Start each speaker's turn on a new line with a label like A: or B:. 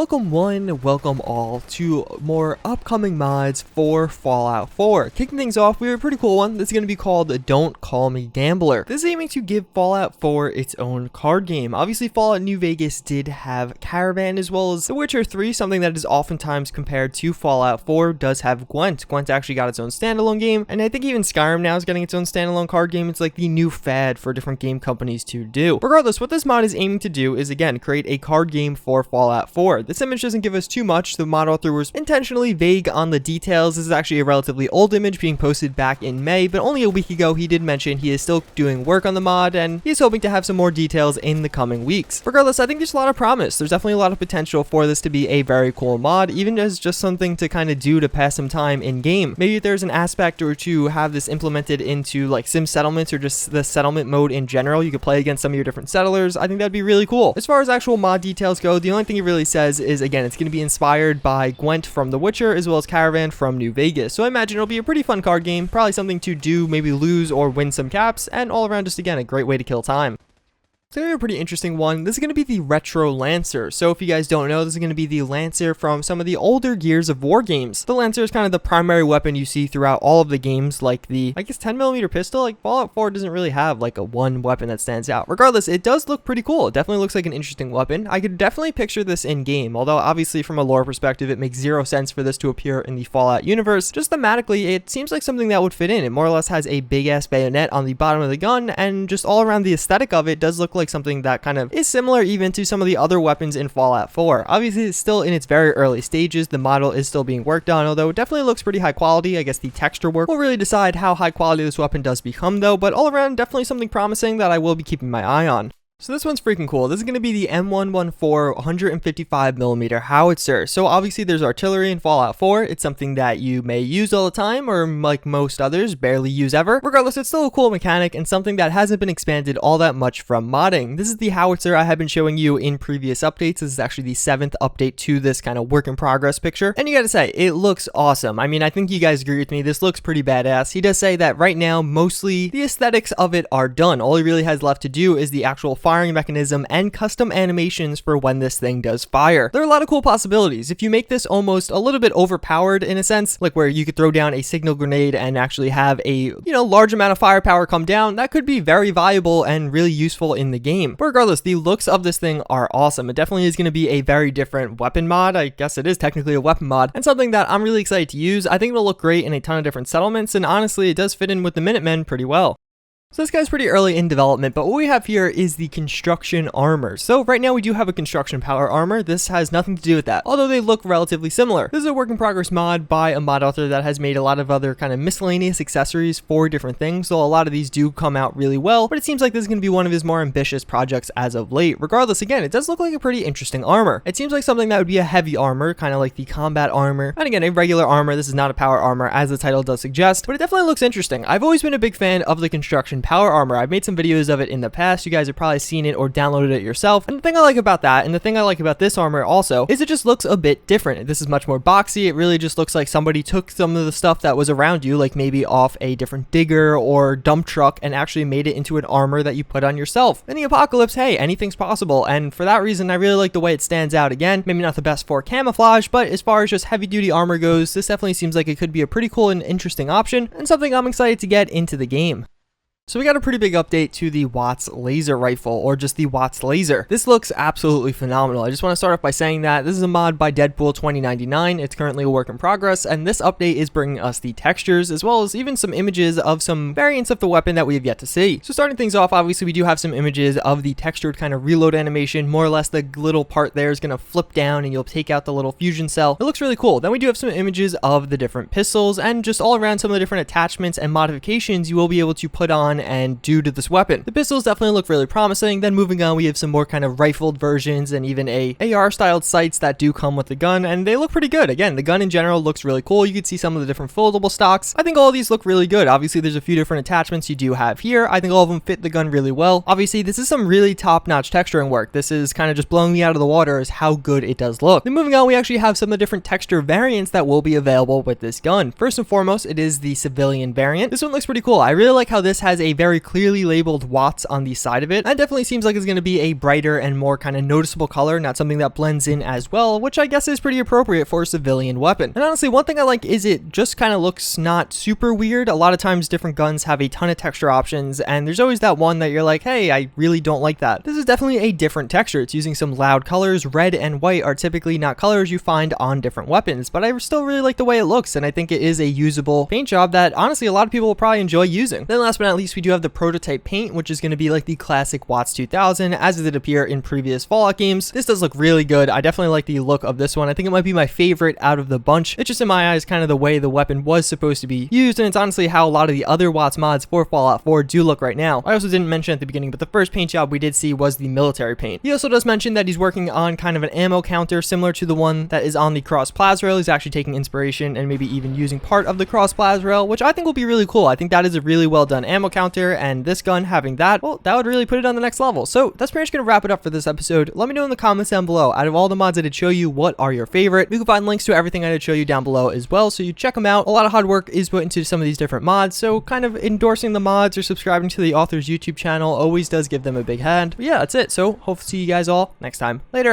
A: Welcome all to more upcoming mods for Fallout 4. Kicking things off, we have a pretty cool one. This is going to be called Don't Call Me Gambler. This is aiming to give Fallout 4 its own card game. Obviously, Fallout New Vegas did have Caravan as well as The Witcher 3, something that is oftentimes compared to Fallout 4 does have Gwent. Gwent actually got its own standalone game, and I think even Skyrim now is getting its own standalone card game. It's like the new fad for different game companies to do. Regardless, what this mod is aiming to do is, again, create a card game for Fallout 4. This image doesn't give us too much. The mod author was intentionally vague on the details. This is actually a relatively old image being posted back in May, but only a week ago he did mention he is still doing work on the mod and he's hoping to have some more details in the coming weeks. Regardless, I think there's a lot of promise. There's definitely a lot of potential for this to be a very cool mod, even as just something to kind of do to pass some time in game. Maybe if there's an aspect or to have this implemented into like sim settlements or just the settlement mode in general, you could play against some of your different settlers. I think that'd be really cool. As far as actual mod details go, the only thing he really says is, again, it's going to be inspired by Gwent from The Witcher as well as Caravan from New Vegas. So I imagine it'll be a pretty fun card game, probably something to do, maybe lose or win some caps, and all around just, again, a great way to kill time. It's going to be a pretty interesting one. This is going to be the Retro Lancer. So if you guys don't know, this is going to be the Lancer from some of the older Gears of War games. The Lancer is kind of the primary weapon you see throughout all of the games, like the, I guess, 10mm pistol. Like Fallout 4 doesn't really have like a one weapon that stands out. Regardless, it does look pretty cool. It definitely looks like an interesting weapon. I could definitely picture this in game, although obviously from a lore perspective, it makes zero sense for this to appear in the Fallout universe. Just thematically, it seems like something that would fit in. It more or less has a big ass bayonet on the bottom of the gun, and just all around the aesthetic of it does look like something that kind of is similar even to some of the other weapons in Fallout 4. Obviously, it's still in its very early stages. The model is still being worked on, although it definitely looks pretty high quality. I guess the texture work will really decide how high quality this weapon does become though, but all around definitely something promising that I will be keeping my eye on. So this one's freaking cool. This is going to be the M114 155mm Howitzer. So obviously there's artillery in Fallout 4. It's something that you may use all the time, or like most others, barely use ever. Regardless, it's still a cool mechanic and something that hasn't been expanded all that much from modding. This is the Howitzer I have been showing you in previous updates. This is actually the 7th update to this kind of work in progress picture. And you gotta say, it looks awesome. I mean, I think you guys agree with me. This looks pretty badass. He does say that right now, mostly the aesthetics of it are done. All he really has left to do is the actual firing mechanism and custom animations for when this thing does fire. There are a lot of cool possibilities. If you make this almost a little bit overpowered in a sense, like where you could throw down a signal grenade and actually have a, large amount of firepower come down, that could be very valuable and really useful in the game. But regardless, the looks of this thing are awesome. It definitely is going to be a very different weapon mod. I guess it is technically a weapon mod, and something that I'm really excited to use. I think it'll look great in a ton of different settlements, and honestly, it does fit in with the Minutemen pretty well. So this guy's pretty early in development, but what we have here is the construction armor. So right now we do have a construction power armor. This has nothing to do with that, although they look relatively similar. This is a work in progress mod by a mod author that has made a lot of other kind of miscellaneous accessories for different things. So a lot of these do come out really well, but it seems like this is going to be one of his more ambitious projects as of late. Regardless, again, it does look like a pretty interesting armor. It seems like something that would be a heavy armor, kind of like the combat armor. And again, a regular armor. This is not a power armor as the title does suggest, but it definitely looks interesting. I've always been a big fan of the construction power armor. I've made some videos of it in the past. You guys have probably seen it or downloaded it yourself. And the thing I like about that, and the thing I like about this armor also, is it just looks a bit different. This is much more boxy. It really just looks like somebody took some of the stuff that was around you, like maybe off a different digger or dump truck, and actually made it into an armor that you put on yourself. In the apocalypse, hey, anything's possible. And for that reason, I really like the way it stands out. Again, maybe not the best for camouflage, but as far as just heavy duty armor goes, this definitely seems like it could be a pretty cool and interesting option, and something I'm excited to get into the game. So we got a pretty big update to the Wattz Laser rifle, or just the Wattz Laser. This looks absolutely phenomenal. I just want to start off by saying that this is a mod by DEADPOol 2099. It's currently a work in progress, and this update is bringing us the textures, as well as even some images of some variants of the weapon that we have yet to see. So starting things off, obviously we do have some images of the textured kind of reload animation. More or less the little part there is going to flip down and you'll take out the little fusion cell. It looks really cool. Then we do have some images of the different pistols, and just all around some of the different attachments and modifications you will be able to put on and do to this weapon. The pistols definitely look really promising. Then moving on, we have some more kind of rifled versions and even a AR styled sights that do come with the gun, and they look pretty good. Again, the gun in general looks really cool. You can see some of the different foldable stocks. I think all of these look really good. Obviously, there's a few different attachments you do have here. I think all of them fit the gun really well. Obviously, this is some really top-notch texturing work. This is kind of just blowing me out of the water as how good it does look. Then moving on, we actually have some of the different texture variants that will be available with this gun. First and foremost, it is the civilian variant. This one looks pretty cool. I really like how this has a very clearly labeled Wattz on the side of it. And it definitely seems like it's going to be a brighter and more kind of noticeable color, not something that blends in as well, which I guess is pretty appropriate for a civilian weapon. And honestly, one thing I like is it just kind of looks not super weird. A lot of times different guns have a ton of texture options, and there's always that one that you're like, hey, I really don't like that. This is definitely a different texture. It's using some loud colors. Red and white are typically not colors you find on different weapons, but I still really like the way it looks, and I think it is a usable paint job that honestly a lot of people will probably enjoy using. Then last but not least, we do have the prototype paint, which is going to be like the classic Wattz 2000 as it did appear in previous Fallout games. This does look really good. I definitely like the look of this one. I think it might be my favorite out of the bunch. It's just in my eyes kind of the way the weapon was supposed to be used, and it's honestly how a lot of the other Wattz mods for Fallout 4 do look right now. I also didn't mention at the beginning, but the first paint job we did see was the military paint. He also does mention that he's working on kind of an ammo counter similar to the one that is on the cross plas rail. He's actually taking inspiration and maybe even using part of the cross plas rail, which I think will be really cool. I think that is a really well done ammo counter, and this gun having that, well, that would really put it on the next level. So that's pretty much going to wrap it up for this episode. Let me know in the comments down below, out of all the mods I did show you, what are your favorite? You can find links to everything I did show you down below as well, so you check them out. A lot of hard work is put into some of these different mods, so kind of endorsing the mods or subscribing to the author's YouTube channel always does give them a big hand. But yeah, that's it. So hope to see you guys all next time. Later.